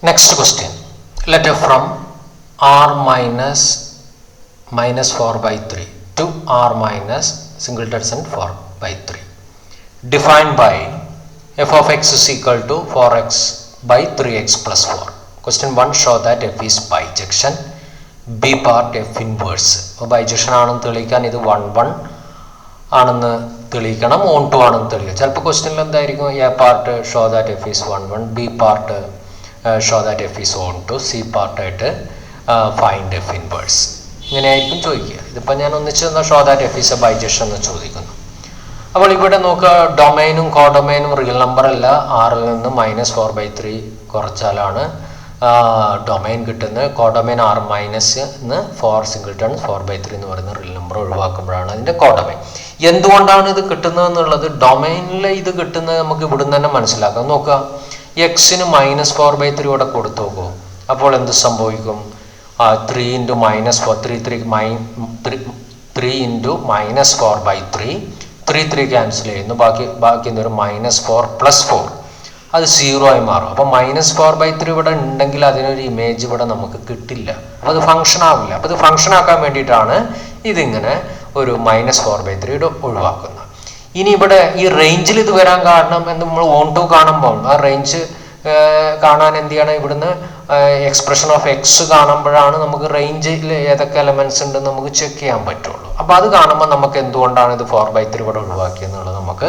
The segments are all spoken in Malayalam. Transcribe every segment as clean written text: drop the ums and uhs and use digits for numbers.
Next question. Let f from r minus 4 by 3 to r minus singleton 4 by 3. Defined by f of x is equal to 4x by 3x plus 4. Question 1. Show that f is bijection. B part f inverse. Bijection ആണെന്ന് തെളിയിക്കാൻ ഇത് 1 1 ആണെന്ന് തെളിയിക്കണം, ഓൺ ടു ആണെന്ന് തെളിയിക്കുക. ചിലപ്പോൾ ക്വസ്റ്റ്യനിൽ എന്തായിരിക്കും, A part show that F is 1 1, B part show that F is onto, C പാർട്ടായിട്ട് ഫൈൻഡ് എഫ് ഇൻവേഴ്സ്, ഇങ്ങനെയായിരിക്കും ചോദിക്കുക. ഇതിപ്പോൾ ഞാൻ ഒന്നിച്ച് തന്ന show that F is a bijection എന്ന് ചോദിക്കുന്നു. അപ്പോൾ ഇവിടെ നോക്കുക, ഡൊമൈനും കോഡൊമൈനും റിയൽ നമ്പർ അല്ല. ആറിൽ നിന്ന് -4/3 കുറച്ചാലാണ് ഡൊമൈൻ കിട്ടുന്നത്. കോഡൊമൈൻ r മൈനസ് 4 സിംഗിൾട്ടൺ 4/3 എന്ന് പറയുന്ന റിയൽ നമ്പർ ഒഴിവാക്കുമ്പോഴാണ് അതിൻ്റെ കോഡൊമൈൻ. എന്തുകൊണ്ടാണ് ഇത് കിട്ടുന്നത് എന്നുള്ളത്, ഡൊമൈനിൽ ഇത് കിട്ടുന്നത് നമുക്ക് ഇവിടുന്ന് തന്നെ മനസ്സിലാക്കാം. നോക്കുക, എക്സിന് -4/3 ഇവിടെ കൊടുത്തു നോക്കൂ. അപ്പോൾ എന്ത് സംഭവിക്കും? 3 × -4/3 3 ക്യാൻസൽ ചെയ്യുന്നു. ബാക്കി എന്തൊരു -4 + 4, അത് 0 ആയി മാറും. അപ്പോൾ -4/3 ഇവിടെ ഉണ്ടെങ്കിൽ അതിനൊരു ഇമേജ് ഇവിടെ നമുക്ക് കിട്ടില്ല, അപ്പോൾ അത് ഫംഗ്ഷൻ ആവില്ല. അപ്പോൾ ഇത് ഫംഗ്ഷൻ ആക്കാൻ വേണ്ടിയിട്ടാണ് ഇതിങ്ങനെ ഒരു -4/3 ഒഴിവാക്കുന്നത്. ഇനി ഇവിടെ ഈ റേഞ്ചിൽ ഇത് വരാൻ കാരണം എന്ന് നമ്മൾ ഓൺ ടു കാണുമ്പോൾ ആ റേഞ്ച് കാണാൻ എന്ത് ചെയ്യണം, ഇവിടുന്ന് എക്സ്പ്രഷൻ ഓഫ് എക്സ് കാണുമ്പോഴാണ് നമുക്ക് റേഞ്ചിൽ ഏതൊക്കെ എലമെന്റ്സ് ഉണ്ടെന്ന് നമുക്ക് ചെക്ക് ചെയ്യാൻ പറ്റുള്ളൂ. അപ്പോൾ അത് കാണുമ്പോൾ നമുക്ക് എന്തുകൊണ്ടാണ് ഇത് 4/3 ഇവിടെ ഒഴിവാക്കിയെന്നുള്ളത് നമുക്ക്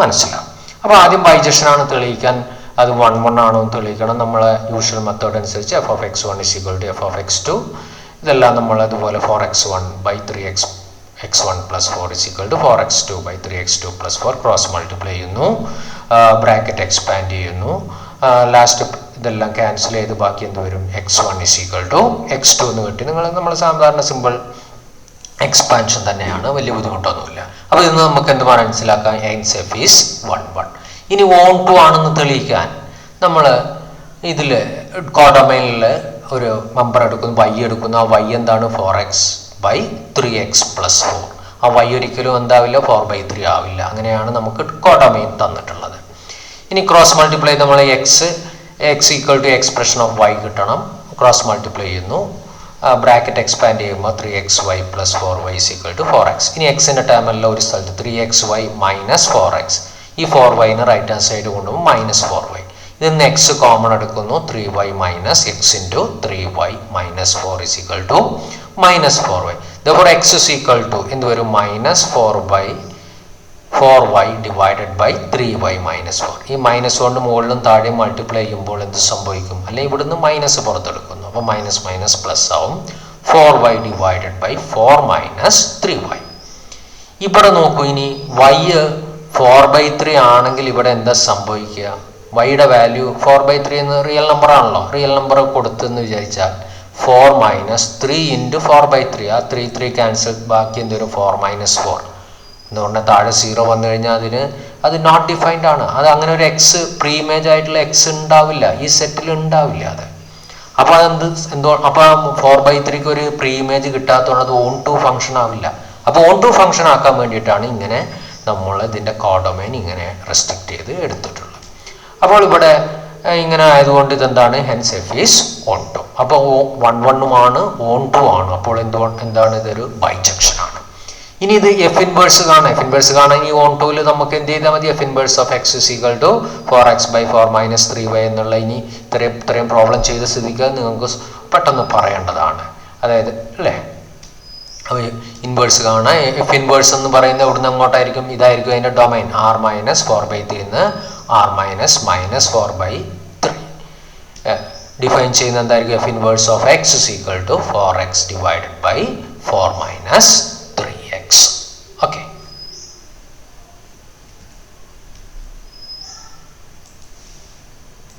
മനസ്സിലാവും. അപ്പോൾ ആദ്യം ബൈജക്ഷൻ ആണ് തെളിയിക്കാൻ, അത് 1 1 ആണോ എന്ന് തെളിയിക്കണം. നമ്മളെ യൂഷ്വൽ മെത്തേഡ് അനുസരിച്ച് f of x1 = f of x2, ഇതെല്ലാം നമ്മൾ അതുപോലെ 4x1 by 3x1 plus 4 = 4x2 by 3x2 plus 4 cross multiply ചെയ്യുന്നു, ബ്രാക്കറ്റ് എക്സ്പാൻഡ് ചെയ്യുന്നു, ലാസ്റ്റ് ഇതെല്ലാം ക്യാൻസൽ ചെയ്ത് ബാക്കി എന്ത് വരും, x1 = x2 എന്ന് കിട്ടി. നമ്മൾ സാധാരണ സിമ്പിൾ എക്സ്പാൻഷൻ തന്നെയാണ്, വലിയ ബുദ്ധിമുട്ടൊന്നുമില്ല. അപ്പോൾ ഇന്ന് നമുക്ക് എന്ത് മനസ്സിലാക്കാം, f is 1 1. ഇനി ഓൺ ടു ആണെന്ന് തെളിയിക്കാൻ നമ്മൾ ഇതിൽ കോഡൊമൈനിൽ ഒരു നമ്പർ എടുക്കുന്നു, y എടുക്കുന്നു. ആ y എന്താണ്, 4x by 3x plus 4. ആ y ഒരിക്കലും എന്താവില്ല, 4/3 ആവില്ല. അങ്ങനെയാണ് നമുക്ക് കോഡൊമൈൻ തന്നിട്ടുള്ളത്. ഇനി ക്രോസ് മൾട്ടിപ്ലൈ നമ്മൾ x = എക്സ്പ്രഷൻ ഓഫ് y കിട്ടണം, ക്രോസ് മൾട്ടിപ്ലൈ ചെയ്യുന്നു, ബ്രാക്കറ്റ് എക്സ്പാൻഡ് ചെയ്യുമ്പോൾ 3xy plus 4y = 4x. ഇനി എക്സിൻ്റെ ടേമല്ല ഒരു സ്ഥലത്ത് 3xy - 4x, ഈ 4y റൈറ്റ് ഹാൻഡ് സൈഡ് കൊണ്ടുപോകും -4y. ഇതിന്ന് x കോമൺ എടുക്കുന്നു, 3y - x × 3y - 4 = -4y. therefore x = എന്ത് വരും, -4y ഡിവൈഡഡ് ബൈ 3y - 4. ഈ മൈനസ് കൊണ്ട് മുകളിലും താഴെയും മൾട്ടിപ്ലൈ ചെയ്യുമ്പോൾ എന്ത് സംഭവിക്കും, അല്ലെങ്കിൽ ഇവിടുന്ന് മൈനസ് പുറത്തെടുക്കുന്നു, അപ്പോൾ മൈനസ് പ്ലസ് ആവും. 4y divided by 4 - 3y. ഇവിടെ നോക്കൂ, ഇനി y 4/3 ആണെങ്കിൽ ഇവിടെ എന്താ സംഭവിക്കുക, വൈയുടെ വാല്യൂ 4/3 എന്ന് റിയൽ നമ്പർ ആണല്ലോ, റിയൽ നമ്പർ കൊടുത്തെന്ന് വിചാരിച്ചാൽ 4 - 3 × 4/3, ആ 3 ക്യാൻസൽ, ബാക്കി എന്തൊരു 4 - 4. എന്തുകൊണ്ട് താഴെ 0 വന്നു കഴിഞ്ഞാൽ അത് നോട്ട് ഡിഫൈൻഡ് ആണ്. അത് അങ്ങനെ ഒരു എക്സ് പ്രീ ഇമേജ് ആയിട്ടുള്ള എക്സ് ഉണ്ടാവില്ല, ഈ സെറ്റിൽ ഉണ്ടാവില്ല അത്. അപ്പോൾ അപ്പോൾ 4/3 ഒരു പ്രീ ഇമേജ് കിട്ടാത്തതുകൊണ്ട് അത് ഓൺ ടു ഫംഗ്ഷൻ ആവില്ല. അപ്പോൾ ഓൺ ടു ഫംഗ്ഷൻ ആക്കാൻ വേണ്ടിയിട്ടാണ് ഇങ്ങനെ നമ്മൾ ഇതിൻ്റെ കോഡൊമൈൻ ഇങ്ങനെ റെസ്ട്രിക്റ്റ് ചെയ്ത് എടുത്തിട്ടുള്ളത്. അപ്പോൾ ഇവിടെ ഇങ്ങനെ ആയതുകൊണ്ട് ഇതെന്താണ്, hence f is onto. അപ്പോൾ 1 1 ആണ്, ഓൺ ടു ആണ്. അപ്പോൾ എന്താണ്, ഇതൊരു ബൈജക്ഷൻ ആണ്. ഇനി ഇത് എഫ് ഇൻവേഴ്സ് കാണാം. എഫ് ഇൻവേഴ്സ് കാണാൻ ഈ ഓൺ ടൂവിൽ നമുക്ക് എന്ത് ചെയ്താൽ മതി, F inverse of x = 4x by 4 - 3y എന്നുള്ള ഇനി ഇത്രയും പ്രോബ്ലം ചെയ്ത സ്ഥിതിക്ക് നിങ്ങൾക്ക് പെട്ടെന്ന് പറയേണ്ടതാണ്, അതായത് അല്ലേ. അപ്പോൾ ഇൻവേഴ്സ് കാണാം. എഫ് ഇൻവേഴ്സ് എന്ന് പറയുന്നത് ഇവിടുന്ന് അങ്ങോട്ടായിരിക്കും, ഇതായിരിക്കും അതിൻ്റെ ഡൊമൈൻ, r - 4/3 r - 4/3. ഡിഫൈൻ ചെയ്യുന്ന എന്തായിരിക്കും, f inverse of x = 4x divided by 4 -